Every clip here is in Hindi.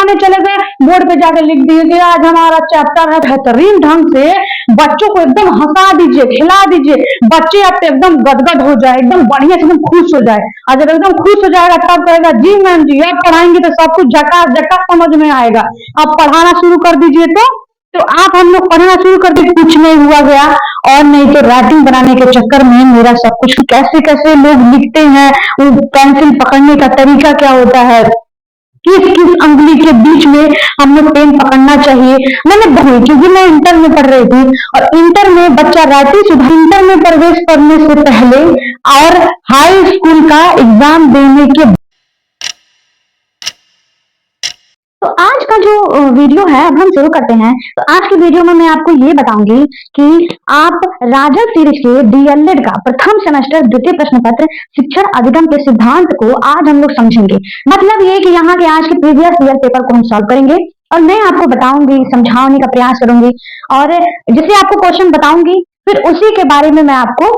पढ़ाने चले गए, बोर्ड पे जाकर लिख दिए कि आज हमारा चैप्टर है। बेहतरीन ढंग से बच्चों को एकदम हंसा दीजिए, खिला दीजिए, बच्चे अब एकदम गदगद हो जाए, एकदम बढ़िया से एकदम खुश हो जाए। और जब एकदम खुश हो जाएगा तब कहेगा जी मैम जी आप पढ़ाएंगे तो सब कुछ झकास झकास समझ में आएगा। आप पढ़ाना शुरू कर दीजिए तो आप हम लोग पढ़ना शुरू कर दिए, कुछ नहीं हुआ गया। और नहीं तो राइटिंग बनाने के चक्कर में मेरा सब कुछ, कैसे कैसे लोग लिखते हैं, वो पेंसिल पकड़ने का तरीका क्या होता है, किस किस अंगुली के बीच में हमें पेन पकड़ना चाहिए, मैंने बहुत, क्योंकि मैं इंटर में पढ़ रही थी और इंटर में बच्चा राइटिंग इंटर में प्रवेश करने से पहले और हाई स्कूल का एग्जाम देने के। तो आज का जो वीडियो है अब हम शुरू करते हैं। तो आज की वीडियो में मैं आपको ये बताऊंगी कि आप राजन सीरीज के डीएलएड का प्रथम सेमेस्टर द्वितीय प्रश्न पत्र शिक्षण अधिगम के सिद्धांत को आज हम लोग समझेंगे। मतलब ये कि यहाँ के आज के प्रीवियस ईयर पेपर को हम सॉल्व करेंगे और मैं आपको बताऊंगी, समझाने का प्रयास करूंगी और जैसे आपको क्वेश्चन बताऊंगी फिर उसी के बारे में मैं आपको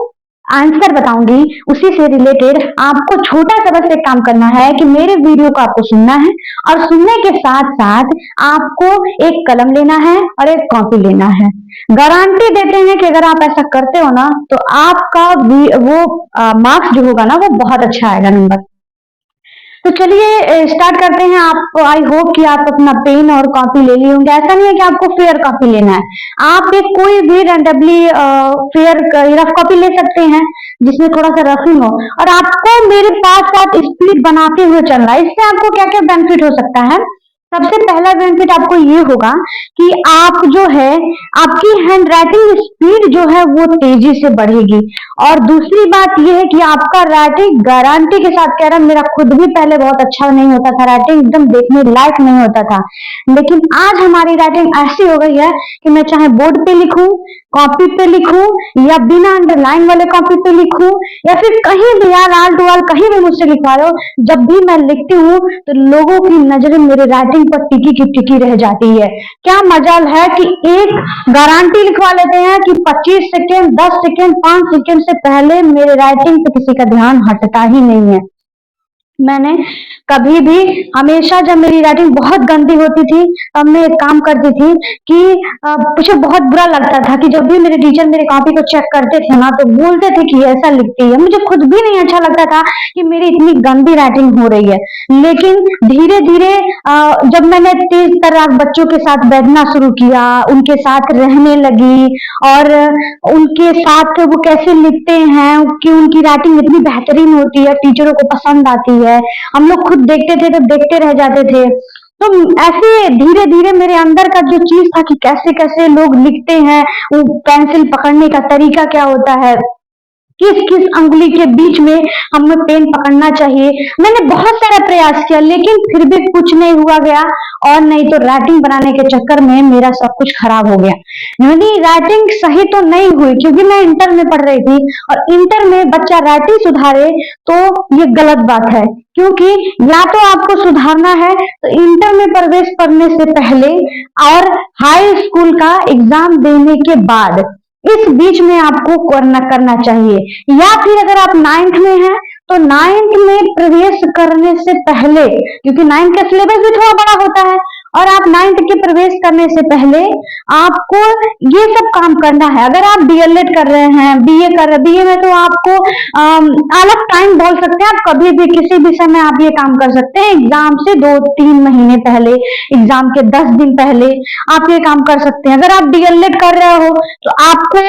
आंसर बताऊंगी। उसी से रिलेटेड आपको छोटा सा बस एक काम करना है कि मेरे वीडियो को आपको सुनना है और सुनने के साथ साथ आपको एक कलम लेना है और एक कॉपी लेना है। गारंटी देते हैं कि अगर आप ऐसा करते हो ना तो आपका वो मार्क्स जो होगा ना वो बहुत अच्छा आएगा, नंबर। तो चलिए स्टार्ट करते हैं। आप आई होप कि आप अपना पेन और कॉपी ले लिए होंगे। ऐसा नहीं है कि आपको फेयर कॉपी लेना है, आप एक कोई भी रैंडमली फेयर रफ कॉपी ले सकते हैं जिसमें थोड़ा सा रफिंग हो। और आपको मेरे साथ साथ स्पीड बनाते हुए चलना है। इससे आपको क्या क्या बेनिफिट हो सकता है। सबसे पहला बेनिफिट आपको ये होगा कि आप जो है आपकी हैंड राइटिंग स्पीड जो है वो तेजी से बढ़ेगी। और दूसरी बात ये है कि आपका राइटिंग गारंटी के साथ कह रहा, मेरा खुद भी पहले बहुत अच्छा नहीं होता था, राइटिंग एकदम देखने लायक नहीं होता था, लेकिन आज हमारी राइटिंग ऐसी हो गई है कि मैं चाहे बोर्ड पे लिखूं, कॉपी पे लिखूं या बिना अंडरलाइन वाले कॉपी पे लिखूं या फिर कहीं भी यार आल टू आल कहीं भी मुझसे लिखवा लो, जब भी मैं लिखती हूँ तो लोगों की नजरें मेरे राइटिंग पर टिकी की टिकी रह जाती है। क्या मजाल है कि एक गारंटी लिखवा लेते हैं कि 25 सेकेंड 10 सेकेंड 5 सेकेंड से पहले मेरे राइटिंग पे किसी का ध्यान हटता ही नहीं है। मैंने कभी भी हमेशा जब मेरी राइटिंग बहुत गंदी होती थी तब मैं एक काम करती थी कि मुझे बहुत बुरा लगता था कि जब भी मेरे टीचर मेरे कॉपी को चेक करते थे ना तो बोलते थे कि ऐसा लिखती है। मुझे खुद भी नहीं अच्छा लगता था कि मेरी इतनी गंदी राइटिंग हो रही है। लेकिन धीरे धीरे जब मैंने तेज तर्राक बच्चों के साथ बैठना शुरू किया, उनके साथ रहने लगी और उनके साथ वो कैसे लिखते हैं कि उनकी राइटिंग इतनी बेहतरीन होती है, टीचरों को पसंद आती है, हम लोग खुद देखते थे तो देखते रह जाते थे। तो ऐसे धीरे धीरे मेरे अंदर का जो चीज था कि कैसे कैसे लोग लिखते हैं, वो पेंसिल पकड़ने का तरीका क्या होता है, किस किस अंगुली के बीच में हमें पेन पकड़ना चाहिए, मैंने बहुत सारा प्रयास किया लेकिन फिर भी कुछ नहीं हुआ गया। और नहीं तो राइटिंग बनाने के चक्कर में मेरा सब कुछ खराब हो गया। यानी राइटिंग सही तो नहीं हुई क्योंकि मैं इंटर में पढ़ रही थी और इंटर में बच्चा राइटिंग सुधारे तो ये गलत बात है, क्योंकि या तो आपको सुधारना है तो इंटर में प्रवेश करने से पहले और हाई स्कूल का एग्जाम देने के बाद इस बीच में आपको करना चाहिए। या फिर अगर आप 9th में हैं तो 9th में प्रवेश करने से पहले, क्योंकि 9th का सिलेबस भी थोड़ा बड़ा होता है और आप 9th के प्रवेश करने से पहले आपको ये सब काम करना है। अगर आप डीएलएड कर रहे हैं, बीए कर रहे हैं, बीए में तो आपको अलग टाइम बोल सकते हैं, आप कभी भी किसी भी समय आप ये काम कर सकते हैं। एग्जाम से 2-3 महीने पहले, एग्जाम के 10 दिन पहले आप ये काम कर सकते हैं। अगर आप डीएलएड कर रहे हो तो आपको,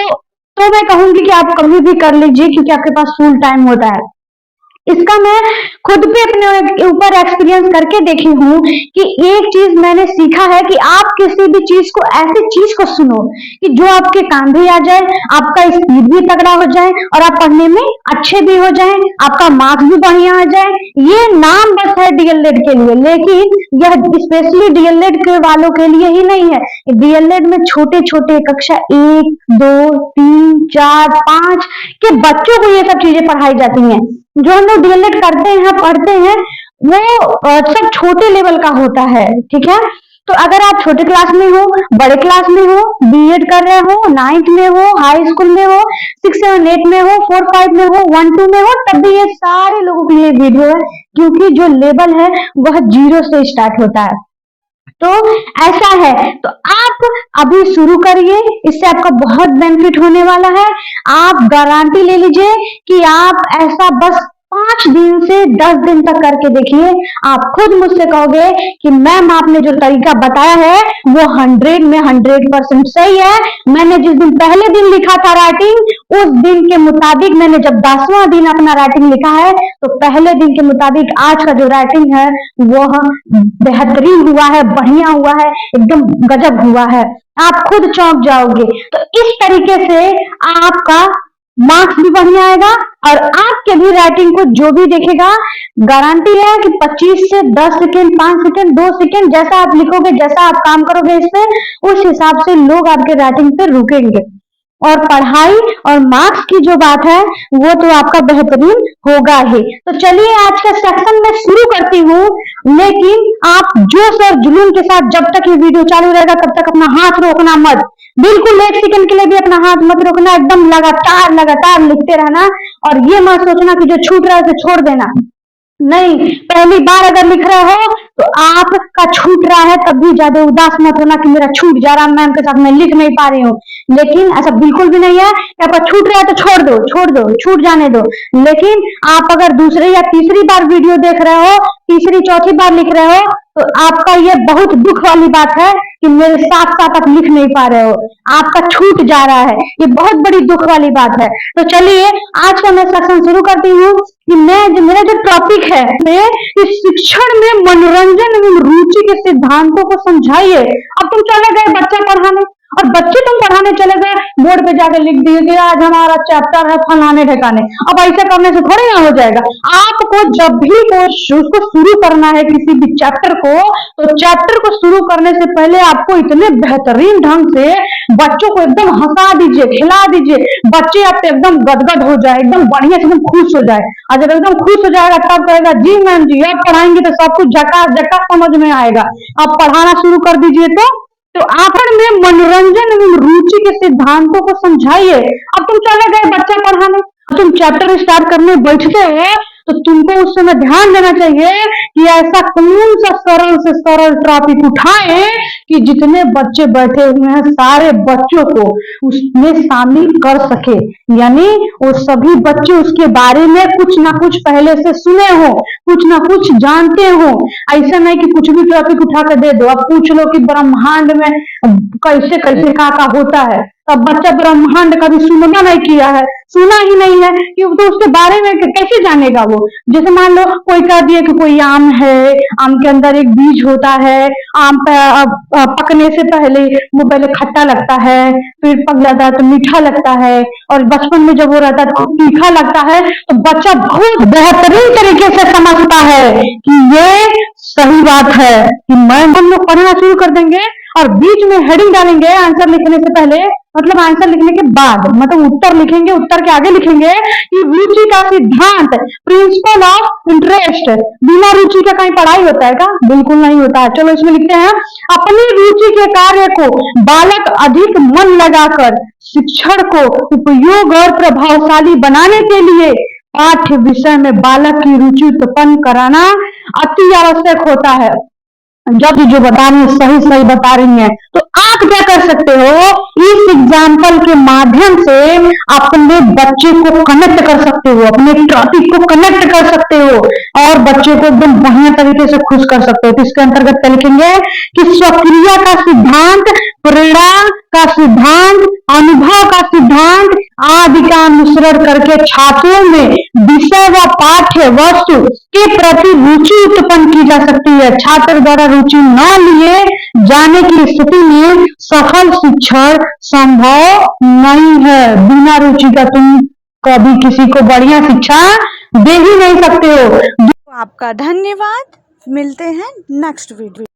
तो मैं कहूंगी कि आप कभी भी कर लीजिए क्योंकि आपके पास फुल टाइम होता है। इसका मैं खुद पे अपने ऊपर एक्सपीरियंस करके देखी हूँ कि एक चीज मैंने सीखा है कि आप किसी भी चीज को, ऐसी चीज को सुनो कि जो आपके काम भी आ जाए, आपका स्पीड भी तगड़ा हो जाए और आप पढ़ने में अच्छे भी हो जाए, आपका मार्क्स भी बढ़िया आ जाए। ये नाम बस है डीएलएड के लिए, लेकिन यह स्पेशली डीएलएड के वालों के लिए ही नहीं है। डीएलएड में छोटे छोटे कक्षा 1, 2, 3, 4, 5 के बच्चों को ये सब चीजें पढ़ाई जाती हैं। जो हम लोग डीएलएड करते हैं, पढ़ते हैं, वो सब छोटे लेवल का होता है, ठीक है। तो अगर आप छोटे क्लास में हो, बड़े क्लास में हो, बीएड कर रहे हो, 9th में हो, हाई स्कूल में हो, 6, 7, 8 में हो, 4, 5 में हो, 1, 2 में हो, तब भी ये सारे लोगों के लिए वीडियो है क्योंकि जो लेवल है वह 0 से स्टार्ट होता है। तो ऐसा है, तो आप अभी शुरू करिए, इससे आपका बहुत बेनिफिट होने वाला है। आप गारंटी ले लीजिए कि आप ऐसा बस 5 दिन से 10 दिन तक करके देखिए, आप खुद मुझसे कहोगे कि मैम आपने जो तरीका बताया है वो 100 में 100% सही है। मैंने जिस दिन पहले दिन लिखा था राइटिंग, उस दिन के मुताबिक मैंने जब 10वां दिन अपना राइटिंग लिखा है, तो पहले दिन के मुताबिक आज का जो राइटिंग है वह बेहतरीन हुआ है, बढ़िया हुआ है, एकदम गजब हुआ है। आप खुद चौंक जाओगे। तो इस तरीके से आपका मार्क्स भी बढ़िया आएगा, और आपके भी राइटिंग को जो भी देखेगा, गारंटी है कि 25 से 10 सेकेंड, 5 सेकेंड, 2 सेकेंड, जैसा आप लिखोगे, जैसा आप काम करोगे इस पे, उस हिसाब से लोग आपके राइटिंग पे रुकेंगे। और पढ़ाई और मार्क्स की जो बात है वो तो आपका बेहतरीन होगा ही। तो चलिए आज का सेक्शन मैं शुरू करती हूँ, लेकिन आप जोश और जुनून के साथ जब तक ये वीडियो चालू रहेगा तब तक अपना हाथ रोकना मत, बिल्कुल 1 सेकंड के लिए भी अपना हाथ मत रोकना, एकदम लगातार लगातार लिखते रहना। और ये मत सोचना कि जो छूट रहा है उसे छोड़ देना, नहीं, पहली बार अगर लिख रहे हो तो आपका छूट रहा है तब भी ज्यादा उदास मत होना कि मेरा छूट जा रहा, मैम के साथ मैं लिख नहीं पा रही हूँ। लेकिन ऐसा बिल्कुल भी नहीं है कि आपका छूट रहा है तो छोड़ दो, छूट जाने दो। लेकिन आप अगर दूसरी या तीसरी बार वीडियो देख रहे हो, तीसरी चौथी बार लिख रहे हो, तो आपका ये बहुत दुख वाली बात है कि मेरे साथ साथ आप लिख नहीं पा रहे हो, आपका छूट जा रहा है, ये बहुत बड़ी दुख वाली बात है। तो चलिए आज का मैं सेक्शन शुरू करती हूँ कि मेरा जो टॉपिक है कि शिक्षण में मनोरंजन एवं रुचि के सिद्धांतों को समझाइए। अब तुम चले गए बच्चा पढ़ाने, और बच्चे तुम पढ़ाने चले गए, बोर्ड पे जाकर लिख दिए कि आज हमारा चैप्टर है फलाने ठिकाने। अब ऐसा करने से थोड़ी ना हो जाएगा। आपको जब भी उसको शुरू करना है किसी भी चैप्टर को, तो चैप्टर को शुरू करने से पहले आपको इतने बेहतरीन ढंग से बच्चों को एकदम हंसा दीजिए, खिला दीजिए, बच्चे आपसे एकदम गदगद हो जाए, एकदम बढ़िया से एकदम खुश हो जाए। और जब एकदम खुश हो जाएगा तब कहेगा जी मैम जी आप पढ़ाएंगे तो सब कुछ झकास झकास समझ में आएगा। आप पढ़ाना शुरू कर दीजिए। तो आखिर में मनोरंजन एवं रुचि के सिद्धांतों को समझाइए। अब तुम चले गए बच्चा पढ़ाने, तुम चैप्टर स्टार्ट करने बैठते हो, तो तुमको उस समय ध्यान देना चाहिए कि ऐसा कौन सा सरल से सरल टॉपिक उठाए कि जितने बच्चे बैठे हुए हैं सारे बच्चों को उसमें शामिल कर सके, यानी वो सभी बच्चे उसके बारे में कुछ ना कुछ पहले से सुने हो, कुछ ना कुछ जानते हो। ऐसा नहीं कि कुछ भी टॉपिक उठा कर दे दो। अब पूछ लो कि ब्रह्मांड में कैसे कैसे का होता है, अब बच्चा ब्रह्मांड कभी सुनना नहीं किया है, सुना ही नहीं है कि तो उसके बारे में कैसे जानेगा वो। जैसे मान लो कोई कह दिया कि कोई आम है, आम के अंदर एक बीज होता है, आम पकने से पहले वो पहले खट्टा लगता है, फिर पक जाता है तो मीठा लगता है, और बचपन में जब वो रहता है तो तीखा लगता है। तो बच्चा बहुत बेहतरीन तरीके से समझता है कि ये सही बात है कि हम लोग पढ़ना शुरू कर देंगे और बीच में हेडिंग डालेंगे आंसर लिखने से पहले, मतलब आंसर लिखने के बाद, मतलब उत्तर लिखेंगे, उत्तर के आगे लिखेंगे कि रुचि का सिद्धांत, प्रिंसिपल ऑफ इंटरेस्ट। बिना रुचि का कहीं पढ़ाई होता है क्या? बिल्कुल नहीं होता है। चलो इसमें लिखते हैं, अपनी रुचि के कार्य को बालक अधिक मन लगाकर शिक्षण को उपयोग और प्रभावशाली बनाने के लिए पाठ्य विषय में बालक की रुचि उत्पन्न कराना अति आवश्यक होता है। जब जो बता रही है सही सही बता रही है, तो आप क्या कर सकते हो, इस एग्जाम्पल के माध्यम से अपने बच्चे को कनेक्ट कर सकते हो, अपने टॉपिक को कनेक्ट कर सकते हो और बच्चे को एकदम बढ़िया तरीके से खुश कर सकते हो। तो इसके अंतर्गत क्या लिखेंगे कि स्वक्रिया का सिद्धांत, प्रेरणा का सिद्धांत, अनुभव का सिद्धांत आदि का अनुसरण करके छात्रों में विषय व पाठ्य वस्तु के प्रति रुचि उत्पन्न की जा सकती है। छात्र द्वारा रुचि न लिए जाने की स्थिति में सफल शिक्षण संभव नहीं है। बिना रुचि का तुम कभी किसी को बढ़िया शिक्षा दे ही नहीं सकते हो। आपका धन्यवाद। मिलते हैं नेक्स्ट वीडियो।